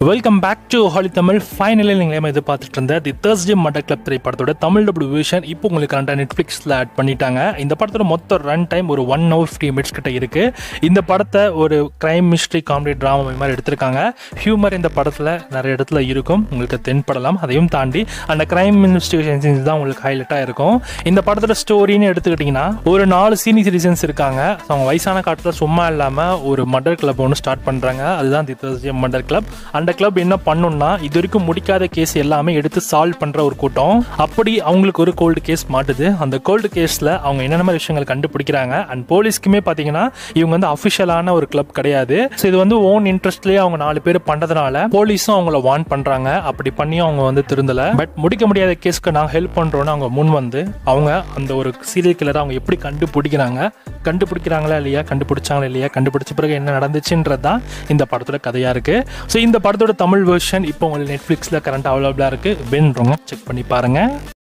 Welcome back to ஹாலி Tamil. Finally நீங்கள் எதிர்பார்த்துட்டு இருந்த தி தேர்ஸ்டே மர்டர் கிளப் திரைப்படத்தோட தமிழ் டபுள் விஷன் இப்போ உங்களுக்கு கரெக்டாக நெட்ஃப்ளிக்ஸில் ஆட் பண்ணிட்டாங்க. இந்த படத்தோட மொத்த ரன் டைம் ஒரு 1 hour 50 minutes கிட்ட இருக்குது. இந்த படத்தை ஒரு கிரைம் மிஸ்ட்ரி காமெடி ட்ராமா மாதிரி எடுத்திருக்காங்க. ஹியூமர் இந்த படத்தில் நிறைய இடத்துல இருக்கும், உங்களுக்கு தென்படலாம். அதையும் தாண்டி அந்த கிரைம் இன்வெஸ்டிகேஷன் சீன்ஸ் தான் உங்களுக்கு ஹைலைட்டாக இருக்கும். இந்த படத்தோட ஸ்டோரின்னு எடுத்துக்கிட்டிங்கன்னா ஒரு 4 சீனியர் சிட்டிசன்ஸ் இருக்காங்க. அவங்க வயசான காலத்தில் சும்மா இல்லாமல் ஒரு மர்டர் கிளப் ஒன்று ஸ்டார்ட் பண்ணுறாங்க. அதுதான் தி தேர்ஸ்டே மர்டர் கிளப். அந்த கிளப் என்ன பண்ணுன்னா இது வரைக்கும் முடிக்காத கேஸ் எல்லாமே எடுத்து சால்வ் பண்ற ஒரு கூட்டம். அப்படி அவங்களுக்கு ஒரு கோல்டு கேஸ் மாட்டுது. அந்த கோல்டு கேஸ்ல அவங்க என்னென்ன மாதிரி விஷயங்கள் கண்டுபிடிக்கிறாங்க. அண்ட் போலீஸ்க்குமே பாத்தீங்கன்னா இவங்க வந்து அபிஷியலான ஒரு கிளப் கிடையாது. இது வந்து ஓன் இன்ட்ரெஸ்ட்லயே அவங்க 4 பேர் பண்றதுனால போலீஸும் அவங்கள வார்ன் பண்றாங்க. அப்படி பண்ணியும் அவங்க வந்து திருந்தல. பட் முடிக்க முடியாத கேஸ்க்கு நாங்க ஹெல்ப் பண்றோம்னு அவங்க முன் வந்து அவங்க அந்த ஒரு சீரியல் கில்லரை அவங்க எப்படி கண்டுபிடிக்கிறாங்களா இல்லையா, கண்டுபிடிச்சாங்களா இல்லையா, கண்டுபிடிச்ச பிறகு என்ன நடந்துச்சுன்றதுதான் இந்த படத்தோட கதையா இருக்கு. ஸோ இந்த படத்தோட தமிழ் வெர்ஷன் இப்போ உங்களுக்கு நெட்ஃப்ளிக்ஸில் கரண்ட் அவைலபிளாக இருக்குது. வேணுன்றவங்க செக் பண்ணி பாருங்கள்.